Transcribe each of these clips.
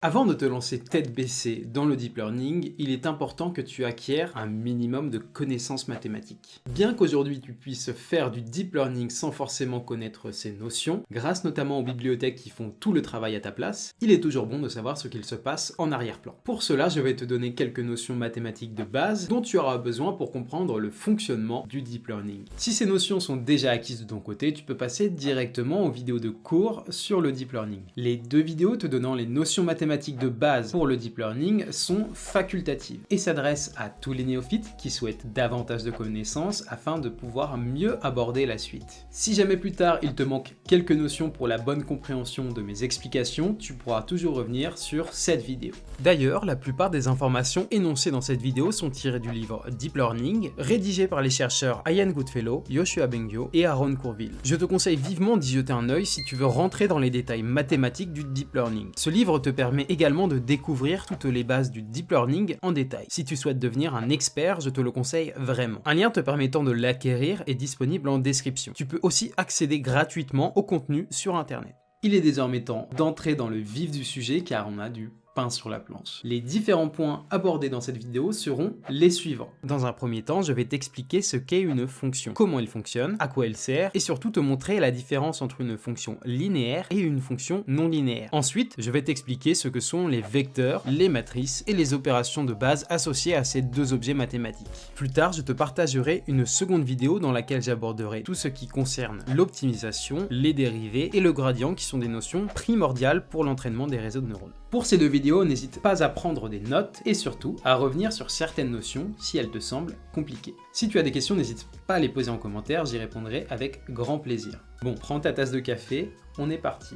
Avant de te lancer tête baissée dans le deep learning, il est important que tu acquières un minimum de connaissances mathématiques. Bien qu'aujourd'hui tu puisses faire du deep learning sans forcément connaître ces notions, grâce notamment aux bibliothèques qui font tout le travail à ta place, il est toujours bon de savoir ce qu'il se passe en arrière-plan. Pour cela, je vais te donner quelques notions mathématiques de base dont tu auras besoin pour comprendre le fonctionnement du deep learning. Si ces notions sont déjà acquises de ton côté, tu peux passer directement aux vidéos de cours sur le deep learning. Les deux vidéos te donnant les notions mathématiques de base pour le deep learning sont facultatives et s'adressent à tous les néophytes qui souhaitent davantage de connaissances afin de pouvoir mieux aborder la suite. Si jamais plus tard il te manque quelques notions pour la bonne compréhension de mes explications, tu pourras toujours revenir sur cette vidéo. D'ailleurs, la plupart des informations énoncées dans cette vidéo sont tirées du livre Deep Learning, rédigé par les chercheurs Ian Goodfellow, Yoshua Bengio et Aaron Courville. Je te conseille vivement d'y jeter un œil si tu veux rentrer dans les détails mathématiques du deep learning. Ce livre te permet également de découvrir toutes les bases du deep learning en détail. Si tu souhaites devenir un expert, je te le conseille vraiment. Un lien te permettant de l'acquérir est disponible en description. Tu peux aussi accéder gratuitement au contenu sur internet. Il est désormais temps d'entrer dans le vif du sujet car on a du pain sur la planche. Les différents points abordés dans cette vidéo seront les suivants. Dans un premier temps, je vais t'expliquer ce qu'est une fonction, comment elle fonctionne, à quoi elle sert, et surtout te montrer la différence entre une fonction linéaire et une fonction non linéaire. Ensuite, je vais t'expliquer ce que sont les vecteurs, les matrices et les opérations de base associées à ces deux objets mathématiques. Plus tard, je te partagerai une seconde vidéo dans laquelle j'aborderai tout ce qui concerne l'optimisation, les dérivés et le gradient qui sont des notions primordiales pour l'entraînement des réseaux de neurones. Pour ces deux vidéos, n'hésite pas à prendre des notes et surtout à revenir sur certaines notions si elles te semblent compliquées. Si tu as des questions, n'hésite pas à les poser en commentaire, j'y répondrai avec grand plaisir. Bon, prends ta tasse de café, on est parti.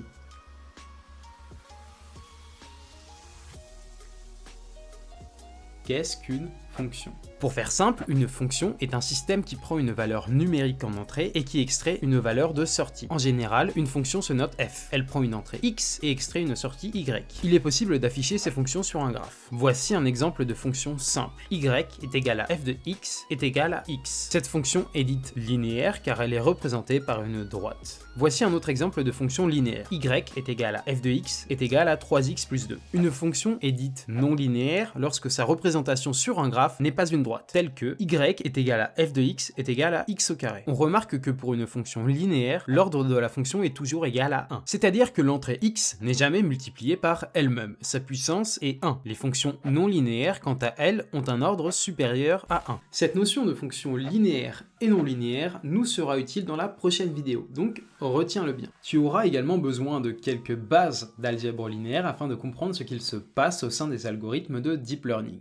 Qu'est-ce qu'une fonction ? Pour faire simple, une fonction est un système qui prend une valeur numérique en entrée et qui extrait une valeur de sortie. En général, une fonction se note f. Elle prend une entrée x et extrait une sortie y. Il est possible d'afficher ces fonctions sur un graphe. Voici un exemple de fonction simple. y est égal à f de x est égal à x. Cette fonction est dite linéaire car elle est représentée par une droite. Voici un autre exemple de fonction linéaire. y est égal à f de x est égal à 3x plus 2. Une fonction est dite non linéaire lorsque sa représentation sur un graphe n'est pas une droite, telle que y est égal à f de x est égal à x au carré. On remarque que pour une fonction linéaire, l'ordre de la fonction est toujours égal à 1. C'est-à-dire que l'entrée x n'est jamais multipliée par elle-même. Sa puissance est 1. Les fonctions non linéaires, quant à elles, ont un ordre supérieur à 1. Cette notion de fonction linéaire et non linéaire nous sera utile dans la prochaine vidéo, donc retiens-le bien. Tu auras également besoin de quelques bases d'algèbre linéaire afin de comprendre ce qu'il se passe au sein des algorithmes de deep learning.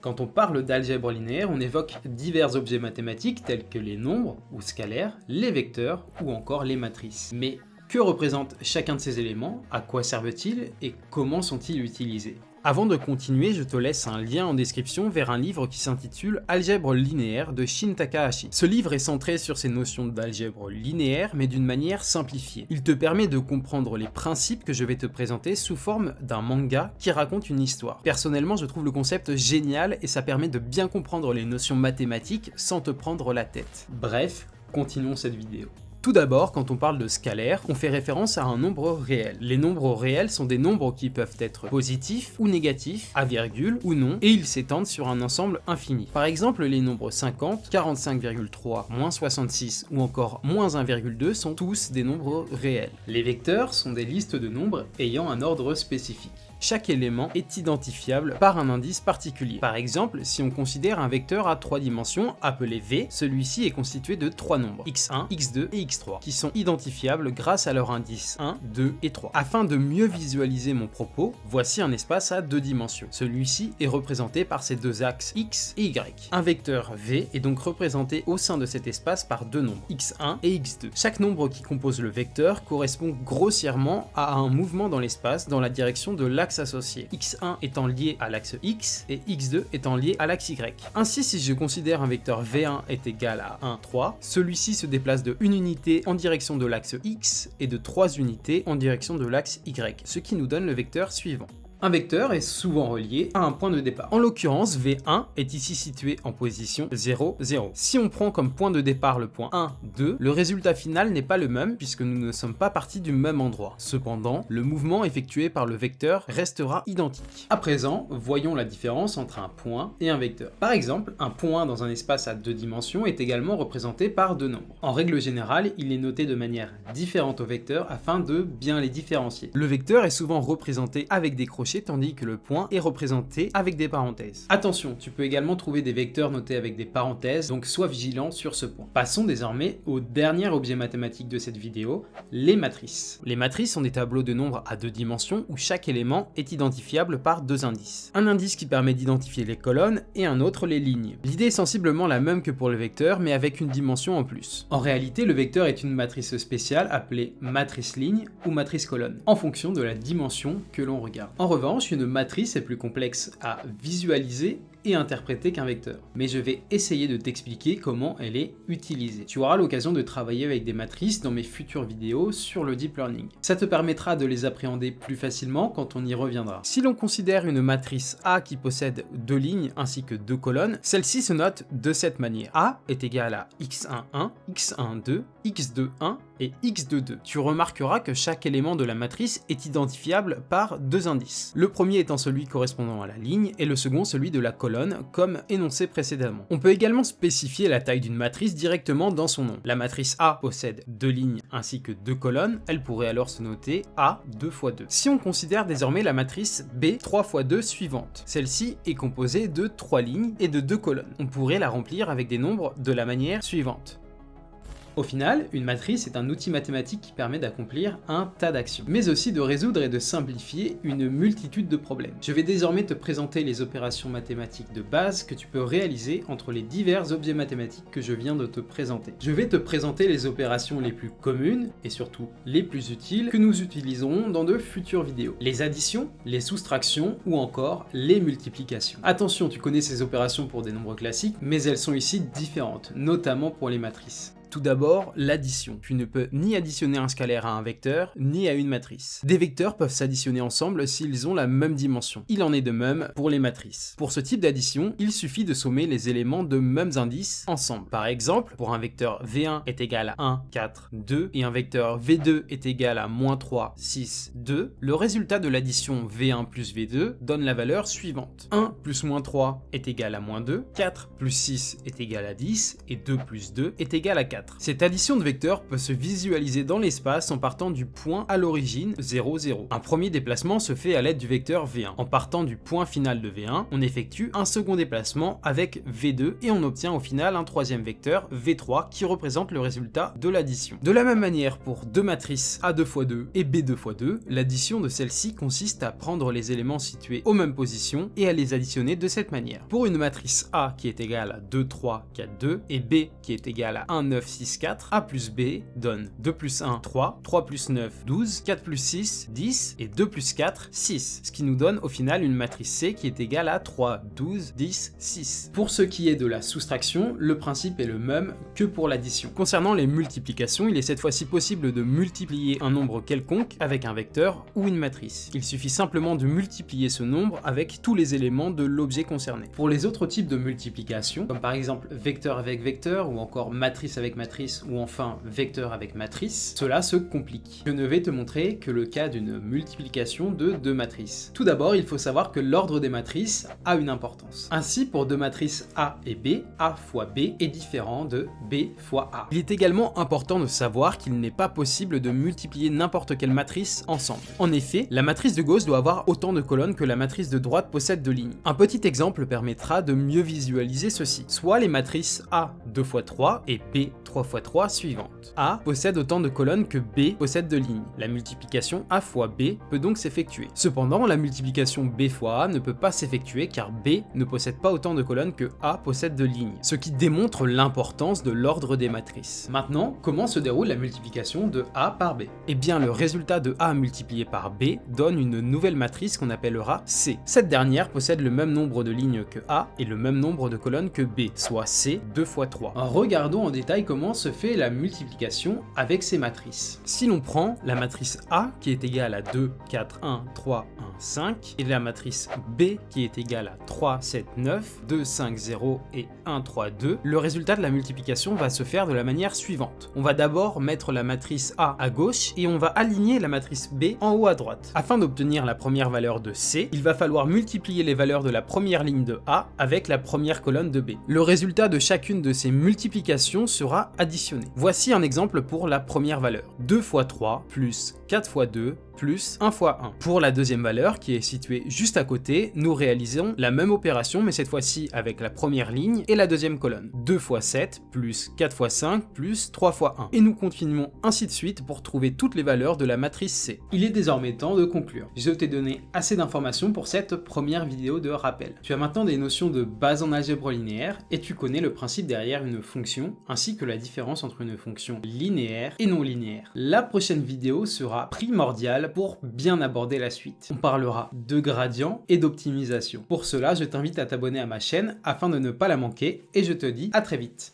Quand on parle d'algèbre linéaire, on évoque divers objets mathématiques tels que les nombres ou scalaires, les vecteurs ou encore les matrices. Mais que représente chacun de ces éléments, à quoi servent-ils et comment sont-ils utilisés ? Avant de continuer, je te laisse un lien en description vers un livre qui s'intitule Algèbre linéaire de Shin Takahashi. Ce livre est centré sur ces notions d'algèbre linéaire mais d'une manière simplifiée. Il te permet de comprendre les principes que je vais te présenter sous forme d'un manga qui raconte une histoire. Personnellement, je trouve le concept génial et ça permet de bien comprendre les notions mathématiques sans te prendre la tête. Bref, continuons cette vidéo. Tout d'abord, quand on parle de scalaire, on fait référence à un nombre réel. Les nombres réels sont des nombres qui peuvent être positifs ou négatifs, à virgule ou non, et ils s'étendent sur un ensemble infini. Par exemple, les nombres 50, 45,3, moins 66 ou encore moins 1,2 sont tous des nombres réels. Les vecteurs sont des listes de nombres ayant un ordre spécifique. Chaque élément est identifiable par un indice particulier. Par exemple, si on considère un vecteur à 3 dimensions appelé V, celui-ci est constitué de 3 nombres, x1, x2 et x3, qui sont identifiables grâce à leur indice 1, 2 et 3. Afin de mieux visualiser mon propos, voici un espace à 2 dimensions. Celui-ci est représenté par ces deux axes x et y. Un vecteur V est donc représenté au sein de cet espace par deux nombres, x1 et x2. Chaque nombre qui compose le vecteur correspond grossièrement à un mouvement dans l'espace dans la direction de l'axe associé, x1 étant lié à l'axe x et x2 étant lié à l'axe y. Ainsi, si je considère un vecteur v1 est égal à 1, 3, celui-ci se déplace de 1 unité en direction de l'axe x et de 3 unités en direction de l'axe y, ce qui nous donne le vecteur suivant. Un vecteur est souvent relié à un point de départ. En l'occurrence, V1 est ici situé en position 0, 0. Si on prend comme point de départ le point 1, 2, le résultat final n'est pas le même puisque nous ne sommes pas partis du même endroit. Cependant, le mouvement effectué par le vecteur restera identique. À présent, voyons la différence entre un point et un vecteur. Par exemple, un point dans un espace à deux dimensions est également représenté par deux nombres. En règle générale, il est noté de manière différente au vecteur afin de bien les différencier. Le vecteur est souvent représenté avec des crochets tandis que le point est représenté avec des parenthèses. Attention, tu peux également trouver des vecteurs notés avec des parenthèses, donc sois vigilant sur ce point. Passons désormais au dernier objet mathématique de cette vidéo, les matrices. Les matrices sont des tableaux de nombres à deux dimensions où chaque élément est identifiable par deux indices. Un indice qui permet d'identifier les colonnes et un autre les lignes. L'idée est sensiblement la même que pour le vecteur, mais avec une dimension en plus. En réalité, le vecteur est une matrice spéciale appelée matrice ligne ou matrice colonne, en fonction de la dimension que l'on regarde. En revanche, une matrice est plus complexe à visualiser et interpréter qu'un vecteur. Mais je vais essayer de t'expliquer comment elle est utilisée. Tu auras l'occasion de travailler avec des matrices dans mes futures vidéos sur le deep learning. Ça te permettra de les appréhender plus facilement quand on y reviendra. Si l'on considère une matrice A qui possède deux lignes ainsi que deux colonnes, celle-ci se note de cette manière. A est égal à x1,1, x1,2, x2,1 et x2,2. Tu remarqueras que chaque élément de la matrice est identifiable par deux indices. Le premier étant celui correspondant à la ligne et le second celui de la colonne, comme énoncé précédemment. On peut également spécifier la taille d'une matrice directement dans son nom. La matrice A possède deux lignes ainsi que deux colonnes, elle pourrait alors se noter A 2 x 2. Si on considère désormais la matrice B 3 x 2 suivante, celle-ci est composée de 3 lignes et de 2 colonnes. On pourrait la remplir avec des nombres de la manière suivante. Au final, une matrice est un outil mathématique qui permet d'accomplir un tas d'actions, mais aussi de résoudre et de simplifier une multitude de problèmes. Je vais désormais te présenter les opérations mathématiques de base que tu peux réaliser entre les divers objets mathématiques que je viens de te présenter. Je vais te présenter les opérations les plus communes et surtout les plus utiles que nous utiliserons dans de futures vidéos. Les additions, les soustractions ou encore les multiplications. Attention, tu connais ces opérations pour des nombres classiques, mais elles sont ici différentes, notamment pour les matrices. Tout d'abord, l'addition. Tu ne peux ni additionner un scalaire à un vecteur, ni à une matrice. Des vecteurs peuvent s'additionner ensemble s'ils ont la même dimension. Il en est de même pour les matrices. Pour ce type d'addition, il suffit de sommer les éléments de mêmes indices ensemble. Par exemple, pour un vecteur V1 est égal à 1, 4, 2 et un vecteur V2 est égal à -3, 6, 2, le résultat de l'addition V1 plus V2 donne la valeur suivante. 1 plus -3 est égal à -2, 4 plus 6 est égal à 10 et 2 plus 2 est égal à 4. Cette addition de vecteurs peut se visualiser dans l'espace en partant du point à l'origine 0, 0. Un premier déplacement se fait à l'aide du vecteur V1. En partant du point final de V1, on effectue un second déplacement avec V2 et on obtient au final un troisième vecteur V3 qui représente le résultat de l'addition. De la même manière, pour deux matrices A2 x 2 et B2 x 2, l'addition de celles-ci consiste à prendre les éléments situés aux mêmes positions et à les additionner de cette manière. Pour une matrice A qui est égale à 2, 3, 4, 2 et B qui est égale à 1, 9, 6, 4, A plus B donne 2 plus 1, 3, 3 plus 9, 12, 4 plus 6, 10 et 2 plus 4, 6, ce qui nous donne au final une matrice C qui est égale à 3, 12, 10, 6. Pour ce qui est de la soustraction, le principe est le même que pour l'addition. Concernant les multiplications, il est cette fois-ci possible de multiplier un nombre quelconque avec un vecteur ou une matrice. Il suffit simplement de multiplier ce nombre avec tous les éléments de l'objet concerné. Pour les autres types de multiplication, comme par exemple vecteur avec vecteur ou encore matrice avec matrice ou enfin vecteur avec matrice, cela se complique. Je ne vais te montrer que le cas d'une multiplication de deux matrices. Tout d'abord, il faut savoir que l'ordre des matrices a une importance. Ainsi, pour deux matrices A et B, A fois B est différent de B fois A. Il est également important de savoir qu'il n'est pas possible de multiplier n'importe quelle matrice ensemble. En effet, la matrice de gauche doit avoir autant de colonnes que la matrice de droite possède de lignes. Un petit exemple permettra de mieux visualiser ceci. Soit les matrices A 2 x 3 et B 3 x 3 suivantes. A possède autant de colonnes que B possède de lignes. La multiplication A fois B peut donc s'effectuer. Cependant, la multiplication B fois A ne peut pas s'effectuer car B ne possède pas autant de colonnes que A possède de lignes, ce qui démontre l'importance de l'ordre des matrices. Maintenant, comment se déroule la multiplication de A par B? Eh bien, le résultat de A multiplié par B donne une nouvelle matrice qu'on appellera C. Cette dernière possède le même nombre de lignes que A et le même nombre de colonnes que B, soit C 2 x 3. Regardons en détail comment comment se fait la multiplication avec ces matrices. Si l'on prend la matrice A qui est égale à 2, 4, 1, 3, 1, 5 et la matrice B qui est égale à 3, 7, 9, 2, 5, 0 et 1, 3, 2, le résultat de la multiplication va se faire de la manière suivante. On va d'abord mettre la matrice A à gauche et on va aligner la matrice B en haut à droite. Afin d'obtenir la première valeur de C, il va falloir multiplier les valeurs de la première ligne de A avec la première colonne de B. Le résultat de chacune de ces multiplications sera additionné. Voici un exemple pour la première valeur. 2 fois 3 plus 4 fois 2 plus 1 fois 1. Pour la deuxième valeur, qui est située juste à côté, nous réalisons la même opération, mais cette fois-ci avec la première ligne et la deuxième colonne. 2 fois 7 plus 4 fois 5 plus 3 fois 1. Et nous continuons ainsi de suite pour trouver toutes les valeurs de la matrice C. Il est désormais temps de conclure. Je t'ai donné assez d'informations pour cette première vidéo de rappel. Tu as maintenant des notions de base en algèbre linéaire et tu connais le principe derrière une fonction, ainsi que la différence entre une fonction linéaire et non linéaire. La prochaine vidéo sera primordiale pour bien aborder la suite. On parlera de gradient et d'optimisation. Pour cela, je t'invite à t'abonner à ma chaîne afin de ne pas la manquer et je te dis à très vite.